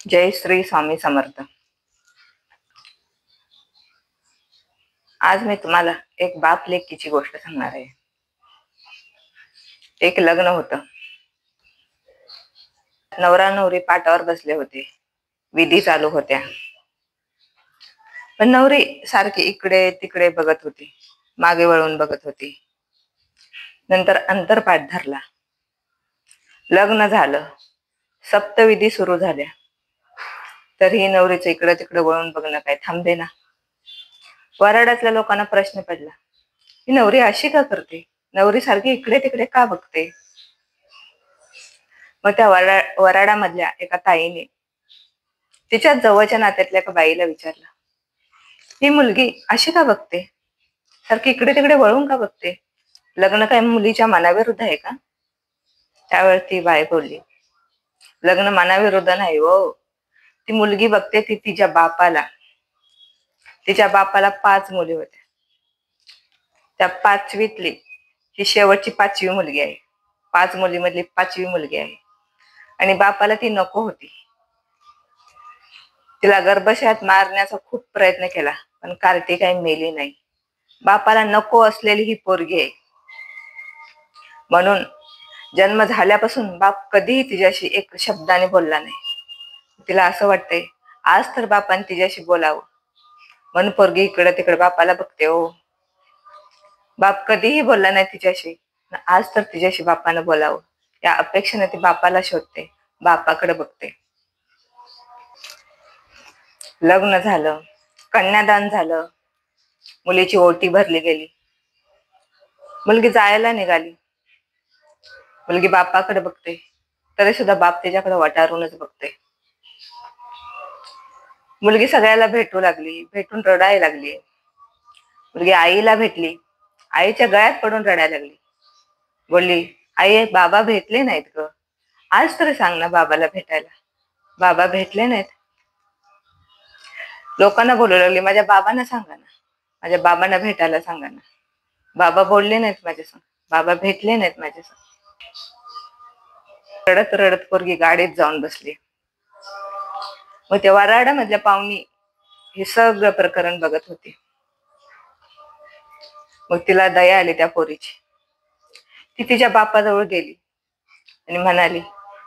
जय श्री स्वामी समर्थ। आज मी तुम्हाला एक बाप लेकीची गोष्ट सांगणार आहे। एक लग्न होतं। नवरा नवरी पाटावर बसले होते, विधी चालू होत्या। पण नवरी सारखी इकडे तिकडे बघत होती, मागे वळून बघत होती। नंतर अंतरपाठ धरला, लग्न झालं, सप्तविधी सुरू झाल्या, तरीही नवरीचं इकडं तिकडं वळून बघणं काय थांबे ना। वराडातल्या लोकांना प्रश्न पडला, ही नवरी अशी का करते? नवरी सारखी इकडे तिकडे का बघते? मग त्या वराडामधल्या एका ताईने तिच्या जवळच्या नात्यातल्या एका बाईला विचारलं, ही मुलगी अशी का बघते? सारखी इकडे तिकडे वळून का बघते? लग्न काय मुलीच्या मनाविरुद्ध आहे का? त्यावेळी ती बाई बोलली, लग्न मनाविरुद्ध नाही हो, ती मुलगी बघते ती तिच्या बापाला 5 मुली होत्या, त्या 5वीतली ही शेवटची 5वी मुलगी आहे। 5 मुलीमधली 5वी मुलगी आहे आणि बापाला ती नको होती। तिला गर्भाशयात मारण्याचा खूप प्रयत्न केला, पण कार्टी काही मेली नाही। बापाला नको असलेली ही पोरगी आहे, म्हणून जन्म झाल्यापासून बाप कधीही तिच्याशी एक शब्दाने बोलला नाही। तिला असं वाटतंय आज तर बापाने तिच्याशी बोलावं, म्हणून पोरगी इकडे तिकडे बापाला बघते हो। बाप कधीही बोलला नाही तिच्याशी, आज तर तिच्याशी बापानं बोलावं या अपेक्षेने ती बापाला शोधते, बापाकडे बघते। लग्न झालं, कन्यादान झालं, मुलीची ओटी भरली गेली, मुलगी जायला निघाली। मुलगी बापाकडे बघते, तरी सुद्धा बाप तिच्याकडे वटारूनच बघते। मुलगी सगळ्याला भेटू लागली, भेटून रडायला लागली। मुलगी आईला भेटली, आईच्या गळ्यात पडून रडायला लागली, बोलली, आई बाबा भेटले नाहीत ग, आज तरी सांग ना बाबाला भेटायला, बाबा भेटले नाहीत। लोकांना बोलू लागली, माझ्या बाबांना सांगा ना, माझ्या बाबांना भेटायला सांगा ना, बाबा बोलले नाहीत माझ्या संग, बाबा भेटले नाहीत माझ्या संग। रडत रडत पोरगी गाडीत जाऊन बसली। मग त्या वराडामधल्या पाहुणी हे सगळं प्रकरण बघत होती। मग तिला दया आली त्या पोरीची, ती तिच्या बापाजवळ गेली आणि म्हणाली,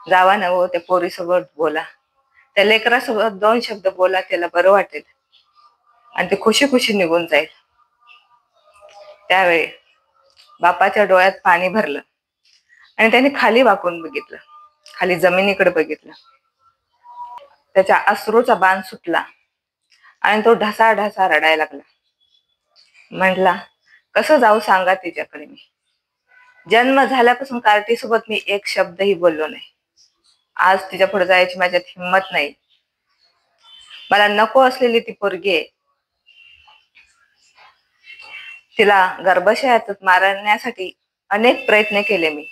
जावा ना हो, त्या पोरीसोबत बोला, त्या लेकरासोबत 2 शब्द बोला, त्याला बरं वाटेल आणि ते खुशी खुशी निघून जाईल। त्यावेळी बापाच्या डोळ्यात पाणी भरलं आणि त्याने खाली वाकून बघितलं, खाली जमिनीकडे बघितलं। त्याच्या अश्रूचा बाण सुटला आणि तो ढसा रडायला लागला। म्हटला, कसं जाऊ सांगा तिच्याकडे मी? जन्म झाल्यापासून कार्टी सोबत मी एक शब्दही बोललो नाही। आज तिच्या पुढे जायची माझ्यात हिंमत नाही। मला नको असलेली ती पोरगी आहे, तिला गर्भाशयात मारण्यासाठी अनेक प्रयत्न केले मी,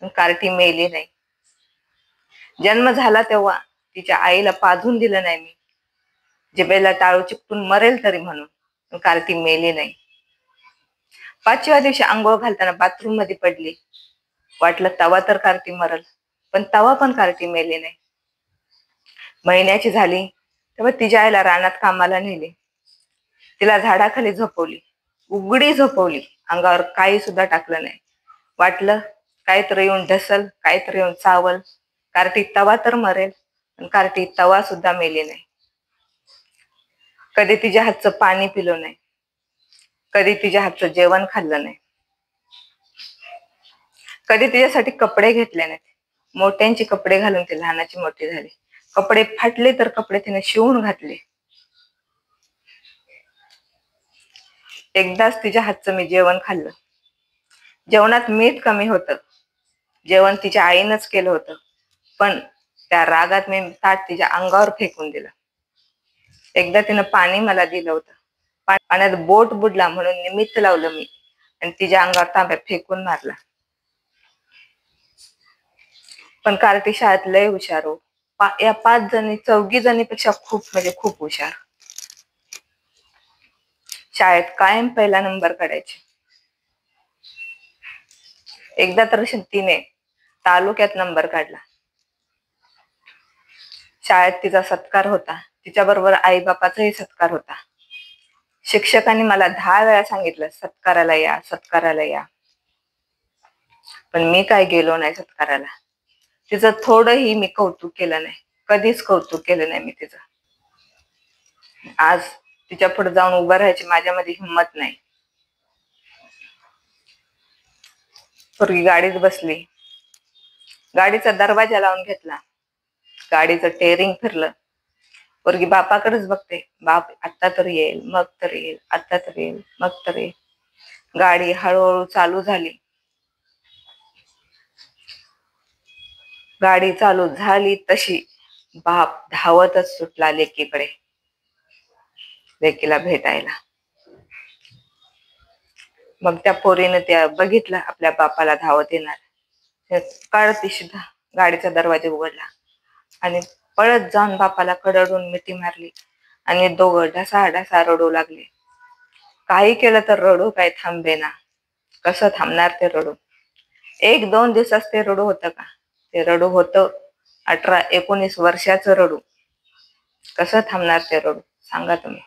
पण कार्टी मेली नाही। जन्म झाला तेव्हा तिच्या आईला पाजून दिलं नाही मी, जिभेला टाळू चिपटून मरेल तरी म्हणून, पण कार्टी मेली नाही। 5व्या दिवशी आंघोळ घालताना बाथरूम मध्ये पडली, वाटलं तवा तर कार्टी मरल, पण तवा पण कार्टी मेली नाही। महिन्याची झाली तेव्हा तिच्या आईला रानात कामाला नेले, तिला झाडाखाली झोपवली, उघडी झोपवली, अंगावर काही सुद्धा टाकलं नाही। वाटलं काहीतरी येऊन ढसल, काहीतरी येऊन चावल, कार्टी तवा तर मरेल, पण कार्टी तवा सुद्धा मेली नाही। कधी तिच्या हातचं पाणी पिलं नाही, कधी तिच्या हातचं जेवण खाल्लं नाही, कधी तिच्यासाठी कपडे घेतले नाहीत। मोठ्यांची कपडे घालून ती लहानाची मोठी झाली, कपडे फाटले तर कपडे तिने शिवून घातले। एकदाच तिच्या हातचं मी जेवण खाल्लं, जेवणात मीठ कमी होतं, जेवण तिच्या आईनंच केलं होतं, पण त्या रागात मी ताट तिच्या अंगावर फेकून दिलं। एकदा तिनं पाणी मला दिलं होतं, पाण्यात बोट बुडला म्हणून निमित्त लावलं मी आणि तिच्या अंगावर तांब्या फेकून मारला। पण कार्टी शाळेत लय हुशार हो, या 5 जणी 4 जणीपेक्षा खूप हुशार। शाळेत कायम पहिला नंबर काढायचे। एकदा तर तिने तालुक्यात नंबर काढला। शाळेत तिचा सत्कार होता, तिच्याबरोबर आई बापाचाही सत्कार होता. शिक्षकांनी मला 10 वेळा सांगितलं सत्काराला या, सत्काराला या, पण मी काय गेलो नाही सत्काराला. तिचं थोडंही मी कौतुक केलं नाही, कधीच कौतुक केलं नाही मी तिचं. आज तिच्या पुढे जाऊन उभं राहायची माझ्यामध्ये हिंमत नाही. पोरगी गाडीत बसली, गाडीचा दरवाजा लावून घेतला, गाडीचं टेरिंग फिरलं, पोरगी बापाकडेच बघते, बाप आता तर येईल, मग तर येईल, आता तर येईल, मग तर येईल. गाडी हळूहळू चालू झाली. गाडी चालू झाली तशी बाप धावतच सुटला लेकीकडे, लेकीला भेटायला. मग त्या पोरीने त्या बघितलं आपल्या बापाला धावत येणार, कळती सुद्धा गाडीचा दरवाजा उघडला आणि पळत जाऊन बापाला कडडून मिठी मारली आणि दोघं ढसा रडू लागले. काही केलं तर रडू काय थांबेना. कसं थांबणार ते रडू? 1-2 दिवसाच ते रडू होतं का? ते रडू होतं 18-19 वर्षाचं रडू. कसं थांबणार ते रडू सांगा तुम्ही?